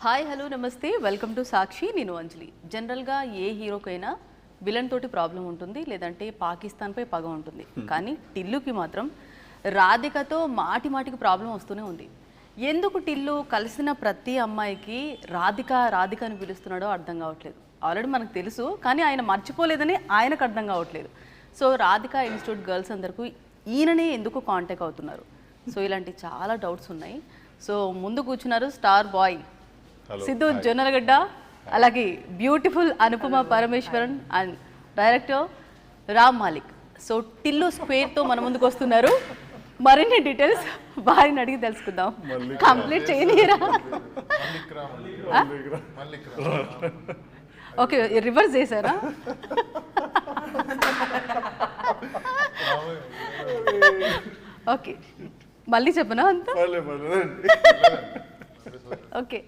Hi hello నమస్తే welcome to సాక్షి నేను అంజలి. జనరల్గా ఏ హీరోకైనా విలన్ తోటి ప్రాబ్లం ఉంటుంది, లేదంటే పాకిస్తాన్పై పగ ఉంటుంది. కానీ టిల్లుకి మాత్రం రాధికతో మాటి మాటికి ప్రాబ్లం వస్తూనే ఉంది. ఎందుకు టిల్లు కలిసిన ప్రతి అమ్మాయికి రాధిక రాధిక అని పిలుస్తున్నాడో అర్థం కావట్లేదు. ఆల్రెడీ మనకు తెలుసు, కానీ ఆయన మర్చిపోలేదని ఆయనకు అర్థం కావట్లేదు. సో రాధిక ఇన్స్టిట్యూట్ గర్ల్స్ అందరికీ ఈయననే ఎందుకు కాంటాక్ట్ అవుతున్నారు? సో ఇలాంటి చాలా డౌట్స్ ఉన్నాయి. సో ముందు కూర్చున్నారు స్టార్ బాయ్ సిద్ధు జొన్నలగడ్డ, అలాగే beautiful Anupama Parameswaran and director Ram Malik. So Tillu స్క్వేర్తో మన ముందుకు వస్తున్నారు. మరిన్ని డీటెయిల్స్ వారిని అడిగి తెలుసుకుందాం. కంప్లీట్ చేయనీరా? ఓకే, రివర్స్ చేశారా? ఓకే, మళ్ళీ చెప్పనా అంత? Okay,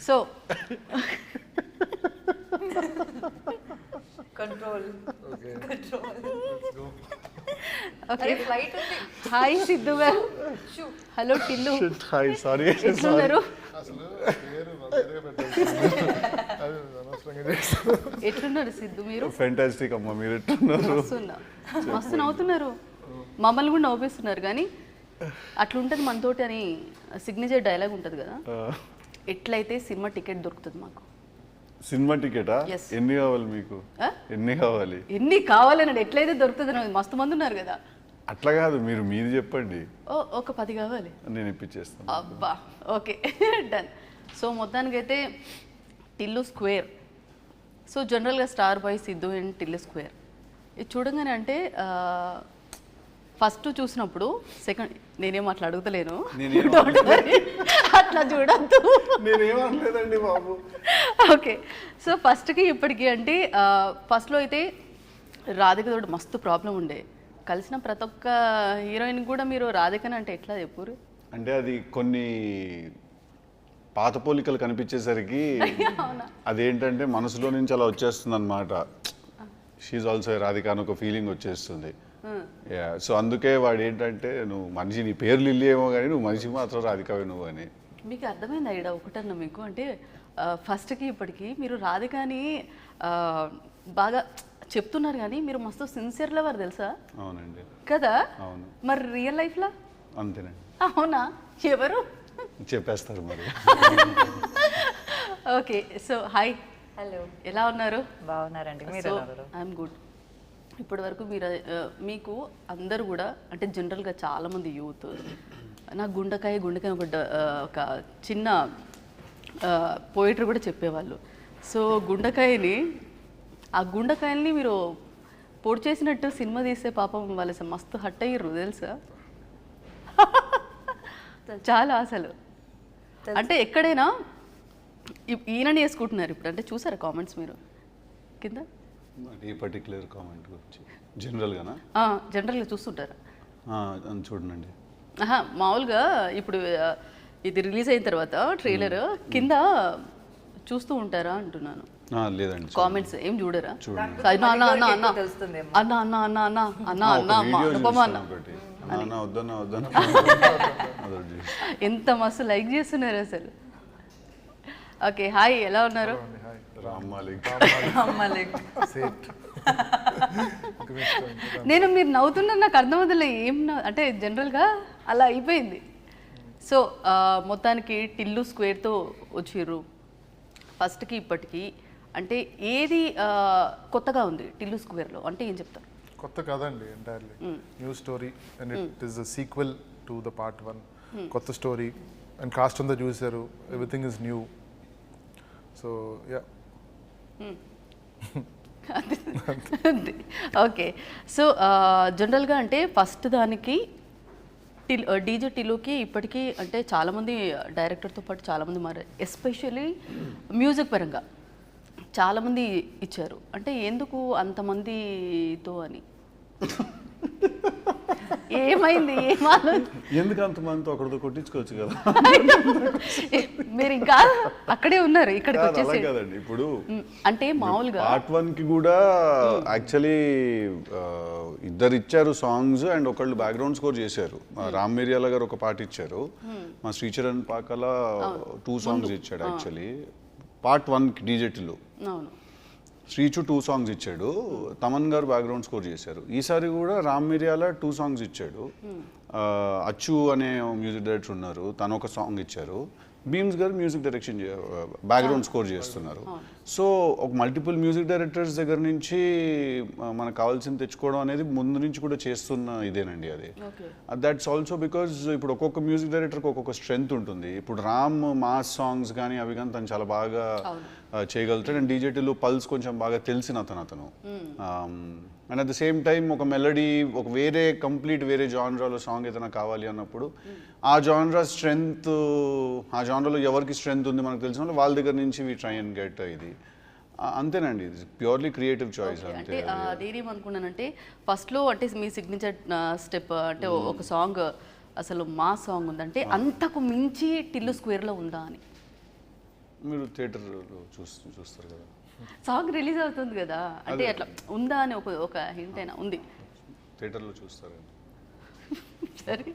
so control okay. Hi Siddhu గారు. హలో టిల్లు. Hi, sorry. ఎట్లున్నారు? ఎట్లున్నారు సిద్ధు మీరు? ఫెంటాస్టిక్ అమ్మా, మీరు ఎట్లున్నారు? మస్తు నవ్వుతున్నారు, మమ్మల్ని కూడా నవ్విస్తున్నారు. కానీ అట్లుంటుంది మనతోటి అని సిగ్నేచర్ డైలాగ్ ఉంటుంది కదా, ఎట్లయితే సినిమా టికెట్ దొరుకుతుంది మాకు? సినిమా టికెటా? ఎన్ని కావాలి మీకు? ఎన్ని కావాలి? ఎన్ని కావాలని ఎట్లయితే దొరుకుతుంది? మస్తు మంది ఉన్నారు కదా. అట్లా కాదు, మీరు మీది చెప్పండి. ఒక 10 కావాలి, నేను ఇప్పించేస్తాను. అబ్బా ఓకే డన్. సో మొత్తానికైతే టిల్లు స్క్వేర్. సో జనరల్గా star boy Siddhu and Tillu square ఇది చూడంగానే అంటే ఫస్ట్ చూసినప్పుడు సెకండ్ నేనేం అట్లా అడుగుతలేను, అట్లా చూడద్దు, నేనేమనలేదండి బాబు. ఓకే. సో ఫస్ట్కి ఇప్పటికి అంటే ఫస్ట్లో అయితే రాధికతో మస్తు ప్రాబ్లం ఉండే. కలిసిన ప్రతి ఒక్క హీరోయిన్ కూడా మీరు రాధికని అంటే ఎట్లా చెప్పురు? అంటే అది కొన్ని పాత పోలికలు కనిపించేసరికి అదేంటంటే మనసులో నుంచి అలా వచ్చేస్తుంది అనమాట. షీఈ్ ఆల్సో రాధిక అని ఒక ఫీలింగ్ వచ్చేస్తుంది. సో అందుకే వాడు ఏంటంటే, నువ్వు మనిషి, నీ పేరు లిల్లీ ఏమో కానీ నువ్వు మనిషి మాత్రం రాధికవే నువ్వు అని. మీకు అర్థమైంది ఐడా ఒకటన్నా మీకు? అంటే ఫస్ట్కి ఇప్పటికి మీరు రాధికని బాగా చెప్తున్నారు, కానీ మీరు మస్తు సిన్సియర్ లవర్ తెలుసా? అవునండి. కదా? అవును. మరి రియల్ లైఫ్లో? అంతేనండి. అవునా? ఎవరు చెప్పేస్తారు మరి. Okay, so hi. హలో, ఎలా ఉన్నారు? బాగున్నారండి. So I'm good. ఇప్పటి వరకు మీరు మీకు అందరు కూడా అంటే జనరల్గా చాలామంది యూత్ నాకు గుండెకాయ ఒక చిన్న పోయిటరీ కూడా చెప్పేవాళ్ళు. సో ఆ గుండెకాయల్ని మీరు పొడి చేసినట్టు సినిమా తీసే పాపం వాళ్ళు మస్తు హట్ అయ్యారు తెలుసా? చాలా అసలు అంటే ఎక్కడైనా ఈయనని వేసుకుంటున్నారు ఇప్పుడు. అంటే చూసారా కామెంట్స్ మీరు కింద? ఈ పర్టికులర్ కామెంట్ గురించి జనరల్గానా? జనరల్గా చూస్తుంటారా? చూడండి. మామూలుగా ఇప్పుడు ఇది రిలీజ్ అయిన తర్వాత ట్రైలర్ కింద చూస్తూ ఉంటారా అంటున్నాను. లేదండి, కామెంట్స్ ఏం చూడరా? ఎంత మస్తు లైక్ చేస్తున్నారు అసలు. ఓకే, హాయ్, ఎలా ఉన్నారు? నేను మీరు నవ్వుతున్నారు నాకు అర్థమవుతలే ఏం అంటే జనరల్గా అలా అయిపోయింది. సో మొత్తానికి టిల్లు స్క్వేర్తో వచ్చిర్రు. ఫస్ట్కి ఇప్పటికి అంటే ఏది కొత్తగా ఉంది టిల్లు స్క్వేర్లో అంటే ఏం చెప్తారు? కొత్త కదండి, entirely new story and it is a sequel to the part 1. కొత్త స్టోరీ అండ్ కాస్ట్ అంతా చూసారు, everything is new. So yeah. Okay. So జనరల్గా అంటే ఫస్ట్ దానికి డీజే టిల్లుకి ఇప్పటికీ అంటే చాలామంది డైరెక్టర్తో పాటు చాలామంది మారారు, ఎస్పెషల్లీ మ్యూజిక్ పరంగా చాలామంది ఇచ్చారు. అంటే ఎందుకు అంతమందితో అని? ఏమైంది, ఎందుకు అంతమంది ఒకరితో కొట్టించుకోవచ్చు కదా. మీరు ఇంకా అక్కడే ఉన్నారు, ఇక్కడికి అలా వచ్చేసి. కదండి ఇప్పుడు అంటే మామూలుగా పార్ట్ 1 కి కూడా యాక్చువల్లీ ఇద్దరు ఇచ్చారు సాంగ్స్ అండ్ ఒకళ్ళు బ్యాక్గ్రౌండ్ స్కోర్ చేశారు. రామ్ మిరియాల గారు ఒక పాట ఇచ్చారు, మా శ్రీచరణ్ పాకల 2 సాంగ్స్ ఇచ్చాడు యాక్చువల్లీ పార్ట్ 1 కి డీజేటీలో. అవును, శ్రీచు 2 సాంగ్స్ ఇచ్చాడు, తమన్ గారు బ్యాక్గ్రౌండ్ స్కోర్ చేశారు. ఈసారి కూడా రామ్ మిరియాల 2 సాంగ్స్ ఇచ్చాడు, అచ్చు అనే మ్యూజిక్ డైరెక్టర్ ఉన్నారు, తను ఒక సాంగ్ ఇచ్చారు, బీమ్స్ గారు మ్యూజిక్ డైరెక్షన్ బ్యాక్గ్రౌండ్ స్కోర్ చేస్తున్నారు. సో ఒక మల్టిపుల్ మ్యూజిక్ డైరెక్టర్స్ దగ్గర నుంచి మనకు కావాల్సింది తెచ్చుకోవడం అనేది ముందు నుంచి కూడా చేస్తున్న ఇదేనండి అది. దట్స్ ఆల్సో బికాజ్ ఇప్పుడు ఒక్కొక్క మ్యూజిక్ డైరెక్టర్కి ఒక్కొక్క స్ట్రెంగ్త్ ఉంటుంది. ఇప్పుడు రామ్ మాస్ సాంగ్స్ కానీ అవి కానీ తను చాలా బాగా చేయగలుగుతాడు, అండ్ డీజేటీలో పల్స్ కొంచెం బాగా తెలిసిన అతను. And at the same time ఒక మెలడీ ఒక కంప్లీట్ వేరే జానరాలో సాంగ్ ఏదైనా కావాలి అన్నప్పుడు ఆ జానరా స్ట్రెంగ్త్, ఆ జానరాలో ఎవరికి స్ట్రెంగ్త్ ఉంది మనకు తెలిసిన వాళ్ళ దగ్గర నుంచి వి ట్రై అండ్ గెట్ ఇది. అంతేనండి, ఇది ప్యూర్లీ క్రియేటివ్ చాయిస్. అంటే నేనేమనుకున్నానంటే ఫస్ట్లో అంటే మీ సిగ్నేచర్ స్టెప్ అంటే ఒక సాంగ్ అసలు మా సాంగ్ ఉందంటే అంతకు మించి టిల్లు స్క్వేర్లో ఉందా అని. మీరు థియేటర్లో చూస్తారు కదా, సాంగ్ రిలీజ్ అవుతుంది కదా, అంటే అట్లా ఉందా అని ఒక హింట్ అయినా ఉంది. థియేటర్లో చూస్తారు సరే,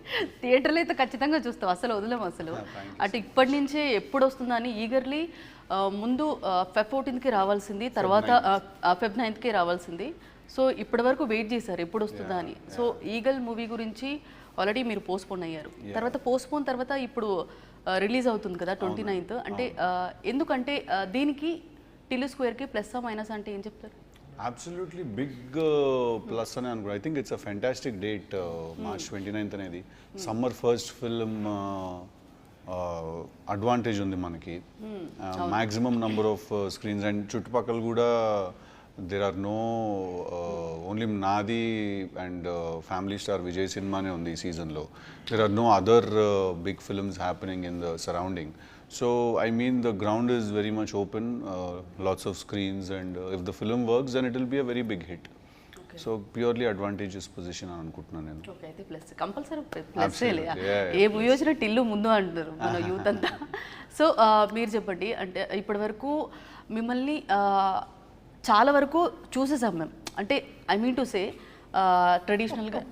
థియేటర్లో అయితే ఖచ్చితంగా చూస్తాం, అసలు వదలం అసలు. అటు ఇప్పటి నుంచే ఎప్పుడు వస్తుందా అని ఈగర్లీ. ముందు Feb 14కి రావాల్సింది, తర్వాత Feb 9కి రావాల్సింది. సో ఇప్పటి వరకు వెయిట్ చేశారు ఎప్పుడు వస్తుందా అని. సో ఈగల్ మూవీ గురించి ఆల్రెడీ మీరు పోస్ట్పోన్ అయ్యారు, తర్వాత పోస్ట్పోన్ తర్వాత ఇప్పుడు రిలీజ్ అవుతుంది కదా 29th. అంటే ఎందుకంటే దీనికి టిల్లు స్క్వేర్కి ప్లస్ మైనస్ అంటే ఏం చెప్తారు? అబ్సల్యూట్లీ బిగ్ ప్లస్ అని అనుకో. I think it's a fantastic date March 29th అనేది. సమ్మర్ ఫస్ట్ ఫిల్మ్ అడ్వాంటేజ్ ఉంది మనకి, maximum number of screens, and చుట్టుపక్కల కూడా దేర్ ఆర్ నో ఓన్లీ నాది అండ్ ఫ్యామిలీ స్టార్ విజయ్ సినిమానే ఉంది ఈ సీజన్లో. There are no other big films happening in the surrounding. So I mean the ground is very much open, lots of screens, and if the film works then it will be a very big hit. Okay. So purely advantageous position అని అనుకుంటున్నాను నేను. Okay, అయితే plus compulsory plus ఏ movie వచ్చినా టిల్లు ముందు అంటారు మన youth అంతా. So మీరు చెప్పండి, అంటే ఇప్పటి వరకు మిమ్మల్ని చాలా వరకు చూసేసాం మేము, అంటే ఐ మీన్ టు సే ట్రెడిషనల్గా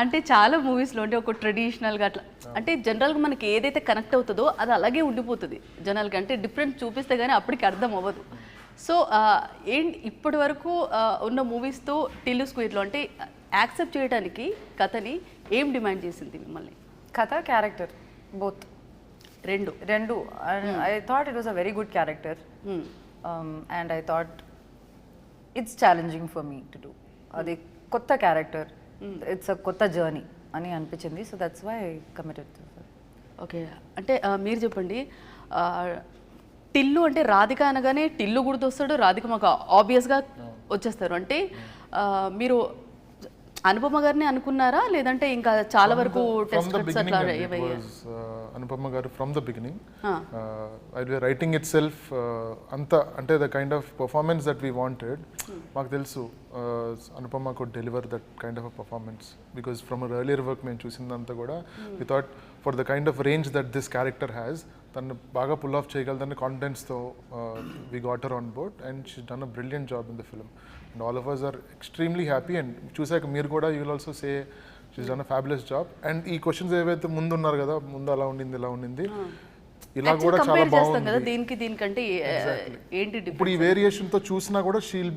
అంటే చాలా మూవీస్లో అంటే ఒక ట్రెడిషనల్గా అట్లా అంటే జనరల్గా మనకి ఏదైతే కనెక్ట్ అవుతుందో అది అలాగే ఉండిపోతుంది జనాలకి, అంటే డిఫరెంట్ చూపిస్తే కానీ అప్పటికి అర్థం అవ్వదు. సో ఏంటి ఇప్పటి వరకు ఉన్న మూవీస్తో టిల్లు స్క్వేర్లో అంటే యాక్సెప్ట్ చేయడానికి కథని ఏం డిమాండ్ చేసింది మిమ్మల్ని? కథ, క్యారెక్టర్, బోత్ రెండు. I thought it was a very good character, and I thought it's challenging for me to do. అది కొత్త క్యారెక్టర్, ఇట్స్ అ కొత్త జర్నీ అని అనిపించింది. So that's why I committed. Okay, అంటే మీరు చెప్పండి, టిల్లు అంటే రాధిక అనగానే టిల్లు గుర్తొస్తాడు, రాధిక మాకు ఆబ్వియస్గా వచ్చేస్తారు. అంటే మీరు అనుపమ గారిని అనుకున్నారా, లేదంటే ఇంకా చాలా వరకు టెస్ట్ అట్లా అనుపమ గారు from the beginning. Writing itself అంత అంటే the kind of performance that we wanted, మాకు తెలుసు Anupama could deliver that kind of performance, because from earlier work మేము చూసిందంతా కూడా we thought for the kind of range that this character has, తను బాగా pull off చేయగలదని కాన్ఫిడెన్స్తో we got her on board, and she done a brilliant job in the film, and all of us are extremely happy. And చూసాక మీరు కూడా you will also say she's done a fabulous job. And ఈ questions ఏవైతే ముందు ఉన్నారు కదా, ముందు అలా ఉండింది ఇలా ఉండింది, ఇలా కూడా చాలా బాగుంది. దీనికంటే ఏంటి ఇప్పుడు ఈ వేరియేషన్ తో చూసినా కూడా she'll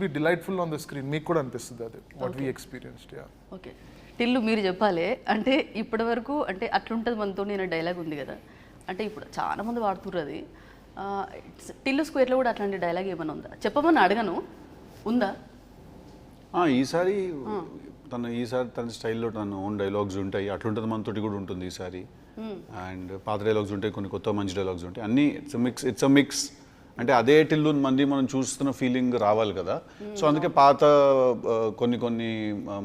be delightful on the screen, మీకు కూడా అనిపిస్తుంది అది what we experienced. Yeah, okay. Tillu మీరు చెప్పాలి, అంటే ఇప్పటి వరకు అంటే అట్లుంటుంది మనతో, నేను డైలాగ్ ఉంది కదా, అంటే ఇప్పుడు చాలా మంది వాడుతుర్రు అది. టిల్లు స్క్వేర్లో కూడా అట్లాంటి డైలాగ్ ఏమైనా ఉందా? చెప్పమని అడగను, ఉందా? ఈసారి తన స్టైల్లో తన ఓన్ డైలాగ్స్ ఉంటాయి, అట్లుంటుంది మనతోటి కూడా ఉంటుంది ఈసారి. అండ్ పాత డైలాగ్స్ ఉంటాయి, కొన్ని కొత్త మంచి డైలాగ్స్ ఉంటాయి, అన్నీ ఇట్స్ అ మిక్స్. అంటే అదే టిల్లు మళ్ళీ మనం చూస్తున్న ఫీలింగ్ రావాలి కదా. సో అందుకే పాత కొన్ని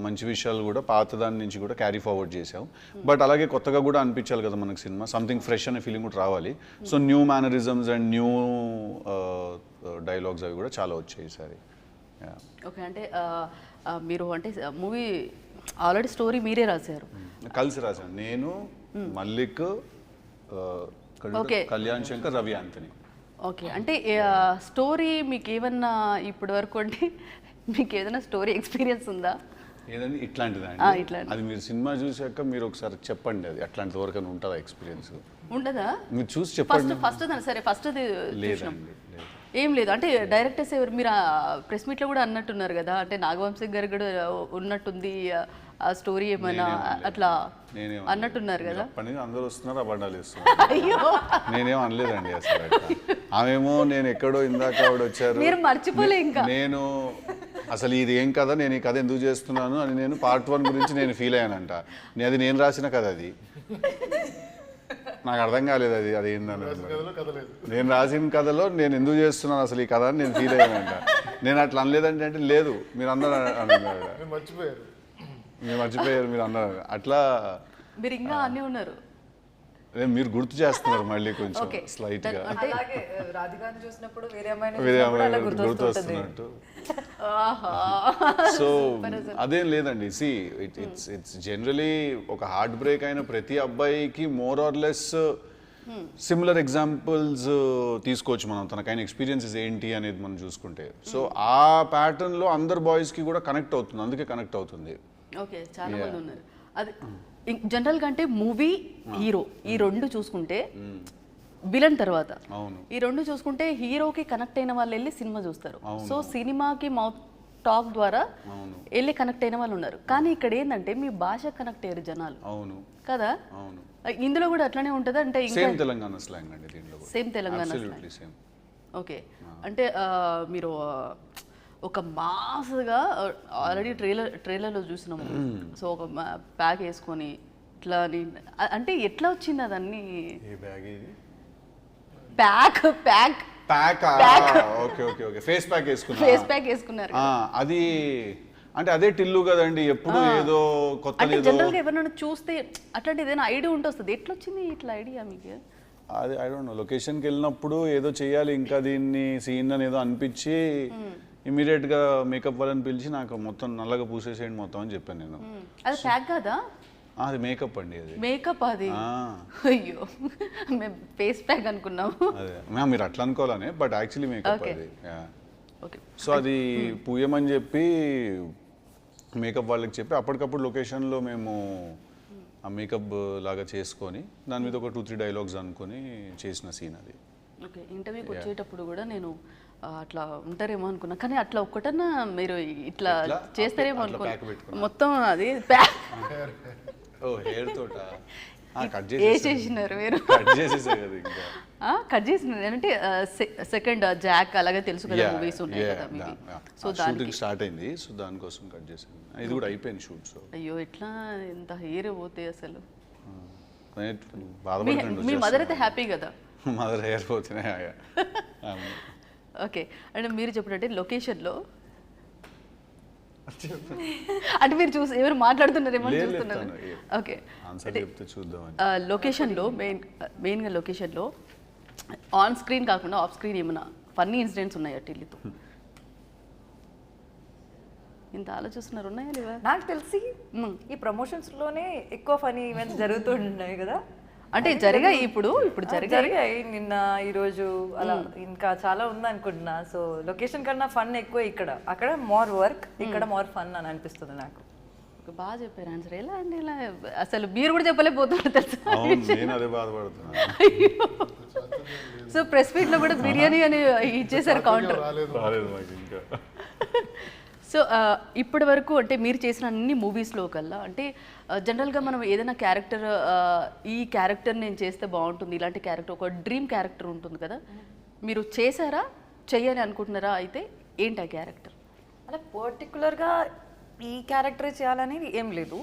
మంచి విషయాలు కూడా పాత దాని నుంచి కూడా క్యారీ ఫార్వర్డ్ చేసాం. బట్ అలాగే కొత్తగా కూడా అనిపించాలి కదా మనకి సినిమా, సంథింగ్ ఫ్రెష్ అనే ఫీలింగ్ కూడా రావాలి. So new mannerisms and new dialogues అవి కూడా చాలా వచ్చాయి ఈసారి. ఓకే, అంటే మీరు అంటే మూవీ ఆల్రెడీ స్టోరీ మీరే రాశారు? కలిసి రాశాను నేను, మల్లిక్, కళ్యాణ్ శంకర్, రవి ఆంటనీ. ఓకే, అంటే స్టోరీ మీకు ఏమన్నా ఇప్పటి వరకు అంటే మీకు ఏదైనా స్టోరీ ఎక్స్పీరియన్స్ ఉందా? ఏదండి ఇట్లాంటిదా? ఇట్లాంటి అది మీరు సినిమా చూసాక మీరు ఒకసారి చెప్పండి, అది అట్లాంటి వరకు ఉంటుందా ఎక్స్పీరియన్స్? ఉండదా? మీరు చూసి చెప్పండి. ఫస్ట్ సరే ఫస్ట్ లేదండి, ఏం లేదు. అంటే డైరెక్టర్స్ ఎవరు? మీరు ప్రెస్ మీట్లో కూడా అన్నట్టున్నారు కదా, అంటే నాగవంశీ గారు కూడా ఉన్నట్టుంది ఆ స్టోరీ ఏమైనా అట్లా అన్నట్టున్నారు కదా. అందరూ వస్తున్నారు, అబద్ధాలు వేస్తున్నారు. అయ్యో, నేనేం అనలేదండి అసలు. ఆమెమో నేను ఎక్కడో ఇందాక ఆవిడ వచ్చారు, మీరు మర్చిపోలే ఇంకా. నేను అసలు ఇది ఏం కథ, నేను ఈ కథ ఎందుకు చేస్తున్నాను అని నేను పార్ట్ 1 గురించి నేను ఫీల్ అయ్యానంట. అది నేను రాసిన కథ, అది నాకు అర్థం కాలేదు అది ఏందని. నేను రాసిన కథలో నేను ఎందుకు చేస్తున్నాను అసలు ఈ కథ అని నేను ఫీల్ అయ్యానంట. నేను అట్లా అనలేదంటే అంటే లేదు మీరు అందరూ అన్నారు, మీరు మర్చిపోయారు మీరు అన్నారు అట్లా. మీరు ఇంకా అన్నీ ఉన్నారు, మీరు గుర్తు చేస్తున్నారు మళ్ళీ కొంచెం స్లైట్ గా. అలాగే రాధికాని చూసినప్పుడు వేరే వేరే అమ్మాయి గుర్తు వస్తున్నట్టు. సో అదేం లేదండి. సి ఇట్స్ జనరలీ ఒక హార్ట్ బ్రేక్ అయిన ప్రతి అబ్బాయికి more or less similar examples తీసుకోవచ్చు మనం, తనకైన ఎక్స్పీరియన్సెస్ ఏంటి అనేది మనం చూసుకుంటే. సో ఆ ప్యాటర్న్ లో అందరు బాయ్స్ కి కూడా కనెక్ట్ అవుతుంది, అందుకే కనెక్ట్ అవుతుంది. ఓకే, చాలా మంది ఉన్నారు. అది జనరల్ గా అంటే మూవీ హీరో ఈ రెండు చూసుకుంటే విలన్ తర్వాత ఈ రెండు చూసుకుంటే హీరోకి కనెక్ట్ అయిన వాళ్ళు వెళ్ళి సినిమా చూస్తారు. సో సినిమాకి మౌత్ టాక్ ద్వారా వెళ్ళి కనెక్ట్ అయిన వాళ్ళు ఉన్నారు. కానీ ఇక్కడ ఏంటంటే మీ భాష కనెక్ట్ అయ్యారు జనాలు కదా. ఇందులో కూడా అట్లనే ఉంటుందా? అంటే సేమ్ తెలంగాణ స్లాంగ్ అండి దీంట్లో. సేమ్ తెలంగాణ. ఓకే, అంటే మీరు ఒక మాస్గా ఆల్రెడీ ట్రైలర్లో చూసినాము. సో ఒక ప్యాక్ వేసుకొని ఇట్లా అంటే ఎట్లా వచ్చింది అదన్నీ? ప్యాక్ ప్యాక్ ఫేస్ ప్యాక్ వేసుకున్నారు. అది అంటే అదే టిల్లు కదండి, ఎప్పుడు ఏదో కొత్త. అంటే జనరల్ గా ఎవరైనా చూస్తే అట్లాంటి ఏదైనా ఐడియా ఉంటుంది, ఎట్లా వచ్చింది ఇట్లా ఐడియా మీకు? అది ఐ డోంట్ నో, లొకేషన్కి వెళ్ళినప్పుడు ఏదో చేయాలి ఇంకా దీన్ని సీన్ అని ఏదో అనిపించి ఇమీడియట్ గా మేకప్ వాళ్ళని పిలిచి నాకు మొత్తం నల్లగా పూసేసేయండి మొత్తం అని చెప్పాను నేను. అది ప్యాక్ కాదా? అది మేకప్ అండి. అది మేకప్. అది అయ్యో, మేము ఫేస్ ప్యాక్ అనుకున్నాము. అదే మీరు అట్లా అనుకోవాలని, బట్ యాక్చువల్లీ మేకప్ అది. సో అది పూయమని చెప్పి మేకప్ వాళ్ళకి చెప్పి అప్పటికప్పుడు లొకేషన్లో మేము ఆ మేకప్ లాగా చేసుకొని దాని మీద ఒక 2-3 డైలాగ్స్ అనుకొని చేసిన సీన్ అది. ఓకే, ఇంటర్వ్యూకి వచ్చేటప్పుడు కూడా నేను అట్లా ఉంటారేమో అనుకున్నా, కానీ అట్లా ఒక్కటన్నా మీరు ఇట్లా చేస్తారేమో అనుకున్నా. మొత్తం అది హెయిర్ తోట కట్ చేసినారు మీరు? కట్ చేసేసా కదా ఇంకా. కట్ చేసినారు అంటే సెకండ్ జాక్ అలాగే తెలుసు కదా, మూవీస్ ఉన్నాయి కదా మీకు. సో షూటింగ్ స్టార్ట్ అయింది, సో దానికోసం కట్ చేసాను. ఇది కూడా అయిపోయింది షూట్. సో అయ్యో, ఎట్లా ఎంత హెయిర్ పోతే అసలు బాధపడుతుంది. మీ మదర్ అయితే హ్యాపీ కదా? మదర్ హెయిర్ పోతున్నాయి. ఓకే, అంటే మీరు చెప్పినట్టే లొకేషన్లో అంటే మీరు చూసి ఎవరు మాట్లాడుతున్నారేమో చూస్తున్నారు. ఓకే, లొకేషన్లో మెయిన్గా లొకేషన్లో ఆన్ స్క్రీన్ కాకుండా ఆఫ్ స్క్రీన్ ఏమైనా ఫన్నీ ఇన్సిడెంట్స్ ఉన్నాయా టిల్లుతో? ఇంత ఆలోచిస్తున్నారు, ఉన్నాయా లేవా? నాకు తెలిసి ఈ ప్రమోషన్స్ లోనే ఎక్కువ ఫనీ ఈవెంట్స్ జరుగుతుంటాయి కదా. అంటే జరిగాయి, ఇప్పుడు జరిగాయి నిన్న ఈరోజు అలా ఇంకా చాలా ఉంది అనుకుంటున్నా. సో లొకేషన్ కన్నా ఫన్ ఎక్కువ ఇక్కడ, అక్కడ మోర్ వర్క్, ఇక్కడ మోర్ ఫన్ అని అనిపిస్తుంది నాకు. బాగా చెప్పారు ఆన్సర్. ఎలా అండి ఇలా అసలు మీరు కూడా చెప్పలేకపోతున్నారు తెలుసా? సో ప్రెస్ మీట్ లో కూడా బిర్యానీ అని ఇచ్చేసారు కౌంటర్. సో ఇప్పటి వరకు అంటే మీరు చేసిన అన్ని మూవీస్లో కల్లా అంటే జనరల్గా మనం ఏదైనా క్యారెక్టర్ ఈ క్యారెక్టర్ నేను చేస్తే బాగుంటుంది, ఇలాంటి క్యారెక్టర్ ఒక డ్రీమ్ క్యారెక్టర్ ఉంటుంది కదా, మీరు చేశారా, చెయ్యాలి అనుకుంటున్నారా? అయితే ఏంటి ఆ క్యారెక్టర్? అలా పర్టికులర్గా ఈ క్యారెక్టర్ చేయాలనేది ఏం లేదు,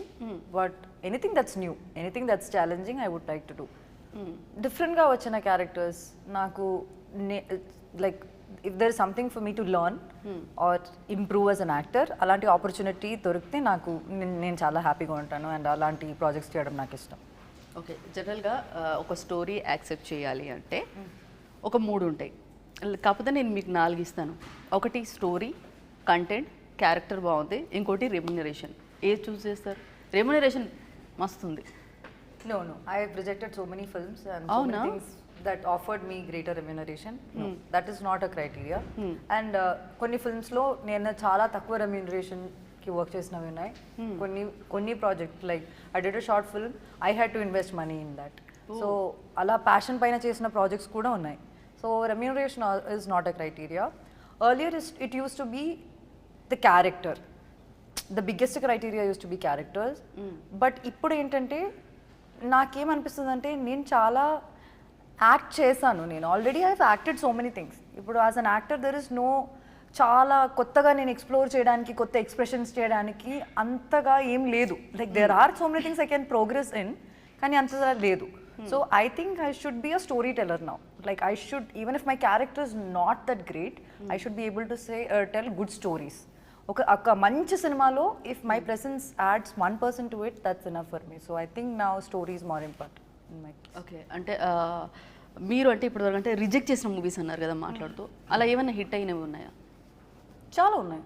but anything that's new, anything that's challenging I would like to do. డిఫరెంట్గా వచ్చిన క్యారెక్టర్స్ నాకు like if there is something for me to learn or improve as an actor, అలాంటి ఆపర్చునిటీ దొరికితే నాకు నేను చాలా హ్యాపీగా ఉంటాను అండ్ అలాంటి ప్రాజెక్ట్స్ చేయడం నాకు ఇష్టం. ఓకే, జనరల్గా ఒక స్టోరీ యాక్సెప్ట్ చేయాలి అంటే ఒక 3 ఉంటాయి, కాకపోతే నేను మీకు 4 ఇస్తాను. ఒకటి స్టోరీ, కంటెంట్, క్యారెక్టర్ బాగుంది, ఇంకోటి రెమ్యునరేషన్. ఏది చూస్ చేస్తారు? రెమ్యునరేషన్ మస్తుంది. No, I have rejected so many films and so many things that offered me greater remuneration. No, that is not a criteria. And కొన్ని films లో నేను చాలా తక్కువ remuneration కి వర్క్ చేసినవి ఉన్నాయి. కొన్ని project like I did a short film, I had to invest money in that. So అలా ప్యాషన్ పైన చేసిన ప్రాజెక్ట్స్ కూడా ఉన్నాయి. So remuneration is not a criteria. Earlier it used to be the character. The biggest criteria used to be characters. But ఇప్పుడు ఏంటంటే నాకేమనిపిస్తుంది అంటే నేను చాలా యాక్ట్ చేశాను. నేను already I have acted so many things. ఇప్పుడు as an actor there is no చాలా కొత్తగా నేను ఎక్స్ప్లోర్ చేయడానికి, కొత్త ఎక్స్ప్రెషన్స్ చేయడానికి అంతగా ఏం లేదు. Like there are so many things I can progress in, కానీ అంతగా లేదు. So I think I should be a storyteller now. Like I should, even if my character is not that great, I should be able to say tell good stories. ఒక మంచి సినిమాలో if my presence adds 1% to it, that's enough for me. So I think now story is more important in my case. Okay, అంటే మీరు అంటే ఇప్పుడు అంటే reject చేసిన movies అన్నారు కదా మాట్లాడుతూ, అలా ఏమైనా హిట్ అయినవి ఉన్నాయా? చాలా ఉన్నాయి.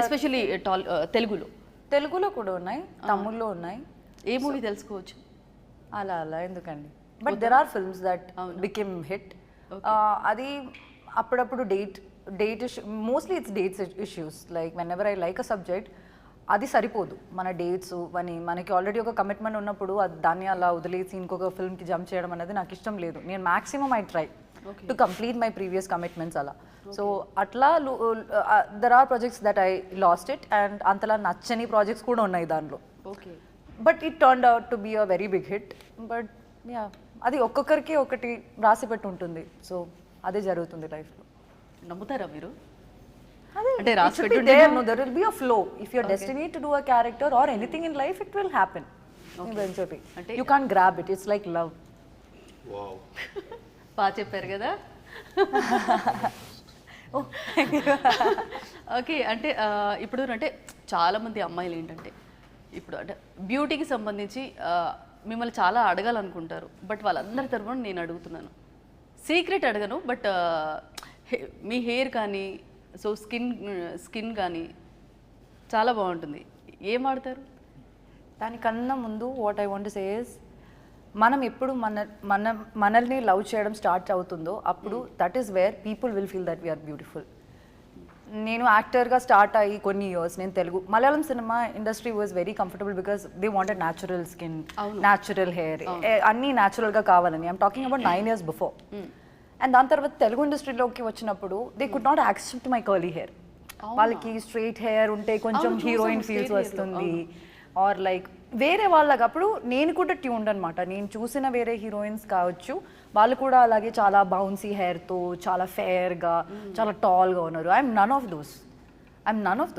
ఎస్పెషల్లీ తెలుగులో కూడా ఉన్నాయి, తమిళ్లో ఉన్నాయి. ఏ మూవీ తెలుసుకోవచ్చు? అలా ఎందుకండి, but there are films that became hit. అది అప్పుడప్పుడు date mostly it's dates issues. Like whenever I like a subject, అది సరిపోదు మన డేట్స్ అని. మనకి ఆల్రెడీ ఒక కమిట్మెంట్ ఉన్నప్పుడు దాన్ని అలా వదిలేసి ఇంకొక ఫిల్మ్కి జంప్ చేయడం అనేది నాకు ఇష్టం లేదు. నేను maximum I try to complete my previous commitments అలా. సో అట్లా there are projects that I lost it, and అంతలా నచ్చని ప్రాజెక్ట్స్ కూడా ఉన్నాయి దానిలో. Okay, but it turned out to be a very big hit. But yeah, అది ఒక్కొక్కరికి ఒకటి రాసి పెట్టి ఉంటుంది. సో అదే జరుగుతుంది లైఫ్లో. నమ్ముతారా మీరు? అంటే రాసి పెట్టి there will be a flow. If you're destined to do a character or anything in life, it will happen eventually. You can't grab it. It's like love. Wow. బాగా చెప్పారు కదా. ఓకే, అంటే ఇప్పుడు అంటే చాలామంది అమ్మాయిలు ఏంటంటే ఇప్పుడు అంటే బ్యూటీకి సంబంధించి మిమ్మల్ని చాలా అడగాలనుకుంటారు. బట్ వాళ్ళందరి తరఫున నేను అడుగుతున్నాను, సీక్రెట్ అడగను, బట్ మీ హెయిర్ కానీ సో స్కిన్ కానీ చాలా బాగుంటుంది. ఏం వాడతారు? దానికన్నా ముందు what I want to say is, మనం ఎప్పుడు మనల్ని లవ్ చేయడం స్టార్ట్ అవుతుందో అప్పుడు that is where people will feel that we are beautiful. నేను యాక్టర్గా స్టార్ట్ అయ్యి కొన్ని ఇయర్స్ నేను మలయాళం సినిమా industry was very comfortable because they wanted natural skin, natural hair, అన్నీ న్యాచురల్గా కావాలని. I'm talking about 9 years before. And దాని తర్వాత తెలుగు ఇండస్ట్రీలోకి వచ్చినప్పుడు they could not accept my curly hair. వాళ్ళకి స్ట్రైట్ హెయిర్ ఉంటే కొంచెం హీరోయిన్ ఫీల్స్ వస్తుంది, ఆర్ లైక్ వేరే వాళ్ళకి. అప్పుడు నేను కూడా ట్యూన్డ్ అనమాట. నేను చూసిన వేరే హీరోయిన్స్ కావచ్చు, వాళ్ళు కూడా అలాగే చాలా బౌన్సీ హెయిర్తో చాలా ఫెయిర్గా చాలా టాల్గా ఉన్నారు. I'm none of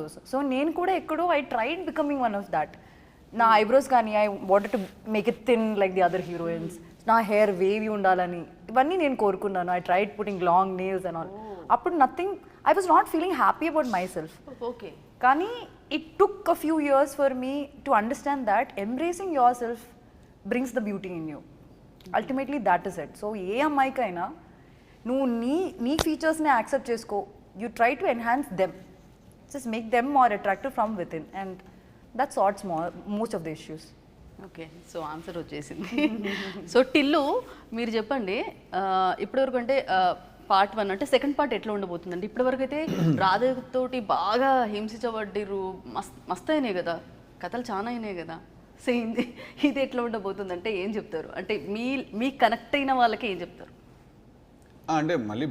those. So నేను కూడా ఎక్కడో I tried becoming one of that. నా ఐబ్రోస్ కానీ I wanted to make it thin like the other heroines. నా హెయిర్ వేవీ ఉండాలని ఇవన్నీ నేను కోరుకున్నాను. I tried putting long nails and all. అప్పుడు nothing, I was not feeling happy about myself. Okay, కానీ it took a few years for me to understand that embracing yourself brings the beauty in you. Ultimately that is it. So ఏ అమ్మాయికైనా నువ్వు నీ ఫీచర్స్ని accept చేసుకో. You try to enhance them, just make them more attractive from within, and that sorts most of the issues. Okay, so answer వచ్చేసింది. So Tillu మీరు చెప్పండి, ఇప్పటివరకు అంటే part 1 అంటే second part ఎట్లా ఉండబోతుందండి? ఇప్పటివరకు అయితే రాధతోటి బాగా హింసించబడ్డారు, మస్తు అయినాయి కదా, కథలు చాలా అయినాయి కదా. సో ఇది ఎట్లా ఉండబోతుందంటే ఏం చెప్తారు? అంటే మీ కనెక్ట్ అయిన వాళ్ళకి ఏం చెప్తారు? అంటే మళ్ళీ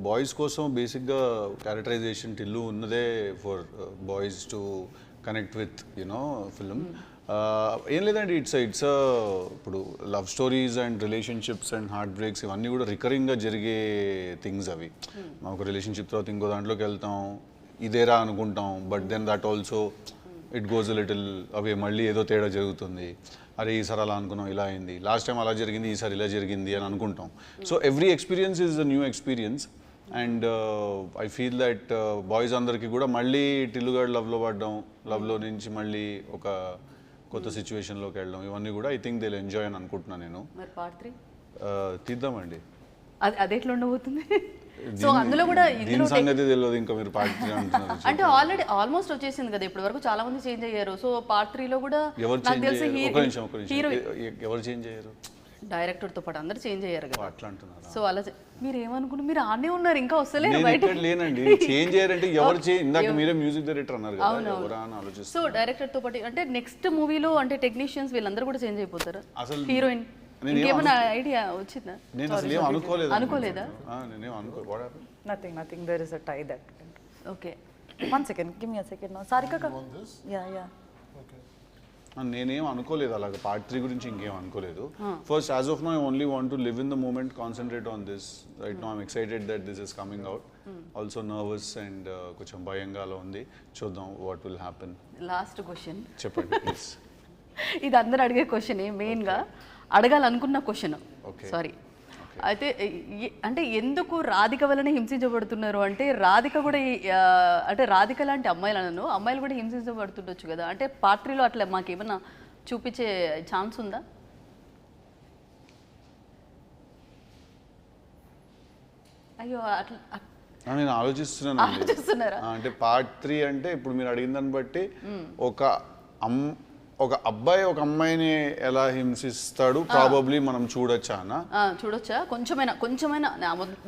బాయ్స్ కోసం బేసిక్గా క్యారెక్టరైజేషన్ టిల్లు ఉన్నదే for boys to connect with you know film. ఏం లేదండి, ఇట్స్ ఇప్పుడు love stories and relationships and heartbreaks ఇవన్నీ కూడా రికరింగ్గా జరిగే థింగ్స్ అవి. మనం ఒక రిలేషన్షిప్ తర్వాత ఇంకో దాంట్లోకి వెళ్తాం, ఇదేరా అనుకుంటాం, but then that also it goes little away, మళ్ళీ ఏదో తేడా జరుగుతుంది, అరే ఈసారి అలా అనుకున్నాం ఇలా అయింది, లాస్ట్ టైం అలా జరిగింది ఈసారి ఇలా జరిగింది అని అనుకుంటాం. So every experience is a new experience. And I feel that boys అందరికీ కూడా మళ్ళీ టిల్లుగాడు లవ్లో పడడం, లవ్లో నుంచి మళ్ళీ ఒక కొత్త సిచ్యువేషన్లోకి వెళ్ళడం, ఇవన్నీ కూడా ఐ థింక్ దే ఎంజాయ్ అని అనుకుంటున్నాను నేను. మరి పార్ట్ 3 తీద్దామండి. అది ఎట్లా ఉండబోతుంది? సో అందులో కూడా దీని సంగతి తెలియదు, ఇంకా మీరు పార్ట్ 3 అంటున్నారు. అంటే ఆల్రెడీ ఆల్మోస్ట్ వచ్చేసింది కదా, ఇప్పటి వరకు చాలా మంది చేంజ్ అయ్యారు. సో పార్ట్ 3 లో కూడా ఎవరు నాకు చేంజ్ తెలిసి అయ్యారు? ఒక నిమిషం హీరో ఎవరు చేంజ్ అయ్యారు? డైరెక్టర్ తో పాటు అందరు చేంజ్ అయ్యారు కదా. అట్లా అంటున్నారా? సో అలా మీరు ఏమనుకున్నారు? మీరు ఆనే ఉన్నారు, ఇంకా వస్తలేరు నేను బయట. ఇక్కడ లేనండి. చేంజ్ అయ్యారంటే ఎవరు చేంజ్? ఇందాక మీరే మ్యూజిక్ డైరెక్టర్ అన్నారు కదా, ఎవరా అని ఆలోచిస్తాను. సో డైరెక్టర్ తో పాటు అంటే నెక్స్ట్ మూవీలో అంటే టెక్నీషియన్స్ వీళ్ళందరూ కూడా చేంజ్ అయిపోతారు. అసలు హీరోయిన్ ఇంకేమైనా ఐడియా వచ్చిందా? నేను అసలు ఏం అనుకోలేదు. అనుకోలేదా? నేనేం అనుకో. Nothing. There is a tie that. Okay, 1 second. Give me a second now. Sarika ka? Yeah. నేనేం అనుకోలేదు అలాగా. పార్ట్ 3 గురించి ఇంకేం అనుకోలేదు. First as of now I only want to live in the moment, concentrate on this. Right now I'm excited that this is coming out. Also nervous and కొంచెం భయంగా అలా ఉంది. చూద్దాం what will happen. Last question చెప్పండి please. ఇది అందరు అడిగే క్వశ్చనే, మెయిన్గా అడగాలనుకున్న క్వశ్చన్. Okay. సారీ. అయితే అంటే ఎందుకు రాధిక వల్లనే హింసించబడుతున్నారు అంటే, రాధిక కూడా అంటే రాధిక లాంటి అమ్మాయిలు కూడా హింసించబడుతుండొచ్చు కదా. అంటే పార్ట్ 3లో అట్లా మాకేమన్నా చూపించే ఛాన్స్ ఉందా? అయ్యో అట్లా నేను ఆలోచిస్తున్నాను. ఆలోచిస్తున్నారా? అంటే పార్ట్ 3 అంటే ఇప్పుడు మీరు అడిగిన దాన్ని బట్టి ఒక అబ్బాయి ఒక అమ్మాయిని ఎలా హింసిస్తాడు ప్రాబబ్లీ మనం చూడొచ్చా అన్న? చూడొచ్చా? కొంచెమైనా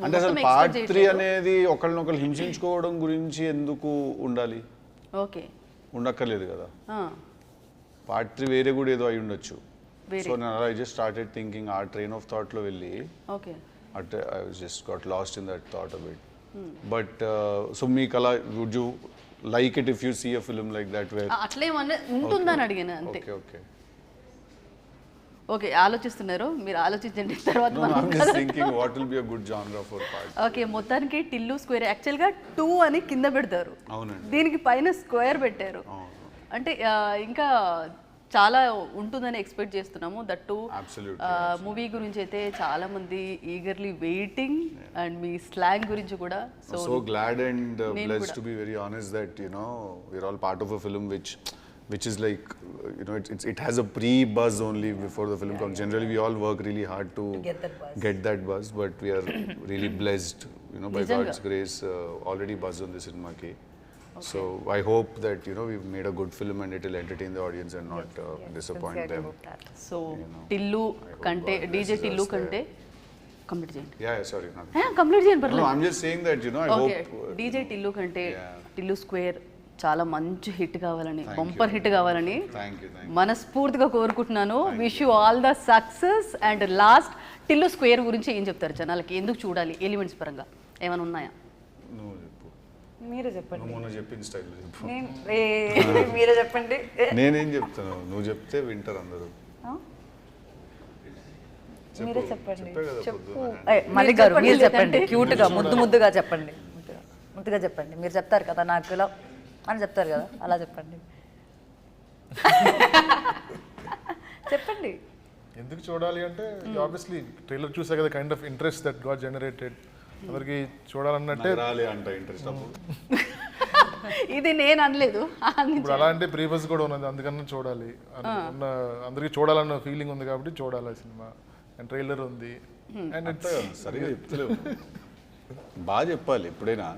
అంటే అసలు పార్ట్ 3 అనేది ఒకళ్ళనొకళ్ళు హింసించుకోవడం గురించి ఎందుకు ఉండాలి? ఓకే, ఉండక్కర్లేదు కదా. పార్ట్ 3 వేరే కూడా ఏదో అయి ఉండొచ్చు. So I just started thinking ఆ ట్రైన్ ఆఫ్ థాట్ లో వెళ్ళి ఓకే అంటే I just got lost in that thought a bit. But so మీకు అలా would you like it if you see a film like that where అట్లేమన్నా ఉంటుందని అడిగాను అంతే. ఓకే ఓకే, ఆలోచిస్తున్నారు మీరు, ఆలోచించండి తర్వాత I'm just thinking what will be a good genre for part. Okay, మొత్తానికి టిల్లు స్క్వేర్ యాక్చువల్గా 2 అని కింద పెడతారు, అవునండి. దీనికి పైన స్క్వేర్ పెట్టారు. అంటే ఇంకా చాలా ఉంటుందని ఎక్స్పెక్ట్ చేస్తున్నాము. దట్టు మూవీ గురించి అయితే చాలా మంది eagerly waiting, and me slang గురించి కూడా. So glad and blessed to be very honest that we're all part of a film which is like it has a pre-buzz only before the film comes. Generally we all work really hard to get that buzz, but we are really blessed by God's grace already buzz on the cinema ki. So I hope that we've made a good film and it will entertain the audience and not disappoint them. So Tillu కంటే DJ Tillu కంటే complete చేయండి. Yeah, sorry. Complete చేయండి No, పర్లేదు. I'm just saying that I okay, hope DJ Tillu కంటే Tillu square చాలా మంచి hit కావాలని, bumper hit కావాలని thank you. మనస్ఫూర్తిగా కోరుకుంటున్నాను. Wish you all the success. And last Tillu square గురించి ఏం చెప్తారు జనాలకి? ఎందుకు చూడాలి? ఎలిమెంట్స్ పరంగా ఏమైనా ఉన్నాయా? నువ్వు చెప్పు. మీరే చెప్పండి. నువ్వు మొన్న చెప్పిన స్టైల్లో చెప్పు. మీరే చెప్పండి. నేనేం చెప్తాను, నువ్వు చెప్తే వింటారు అందరూ. మీరే చెప్పండి. చెప్పే కదా చెప్పు. పొద్దున్న. మళ్ళీ గారు మీరు చెప్పండి. క్యూట్గా ముద్దుగా చెప్పండి. ముద్దుగా చెప్పండి. మీరు చెప్తారు కదా నాకు ఇలా అని చెప్తారు కదా, అలా చెప్పండి. చెప్పండి. ఎందుకు చూడాలి అంటే ఆబ్వియస్లీ ట్రైలర్ చూసా కదా, kind of interest that got generated. అందరికి చూడాలన్నట్టే నగరాలే అంట ఇంట్రెస్ట్ అప్పుడు. ఇది నేను అనలేదు. ఇప్పుడు అలా అంటే ప్రీవియస్ కూడా ఉన్నది, అందుకన్నా చూడాలి ఉన్న అందరికి చూడాలన్న ఫీలింగ్ ఉంది కాబట్టి చూడాలి సినిమా. అండ్ ట్రైలర్ ఉంది అండ్ అంతే కదా, సరిగా చెప్తలేవు. బాగా చెప్పాలి ఎప్పుడైనా.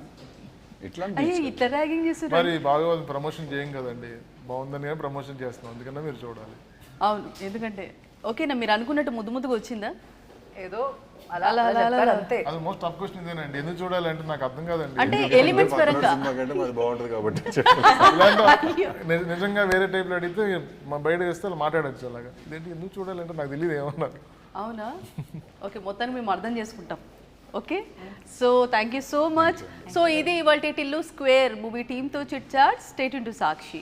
ఇట్లా ఇట్లా ర్యాగింగ్ చేస్తారు. మరి బాగా ప్రమోషన్ చేయం కదండి, బాగుందని కానీ ప్రమోషన్ చేస్తున్నాం, అందుకన్నా మీరు చూడాలి. అవును, ఎందుకంటే ఓకేనా మీరు అనుకున్నట్టు ముద్దుగా వచ్చిందా? ఏదో అలా అలా చెప్పారు అంతే. అది మోస్ట్ టఫ్ క్వశ్చన్ ఇదేనండి, ఎందుకు చూడాలి అంటే నాకు అర్థం కాదండి. అంటే ఎలిమెంట్స్ పరంగా కంటే అది బాగుంటుంది కాబట్టి. ఇలాంటి నిజంగా వేరే టైప్లో అడిగితే మా బయట వేస్తే వాళ్ళు మాట్లాడచ్చు అలాగా. ఇదేంటి ఎందుకు చూడాలి అంటే నాకు తెలియదు ఏమన్నారు. అవునా? ఓకే, మొత్తాన్ని మేము అర్థం చేసుకుంటాం. Okay, so thank you so much. So ఇది ఇవాళ టిల్లు స్క్వేర్ మూవీ టీమ్తో chit chat. Stay tuned to Sakshi.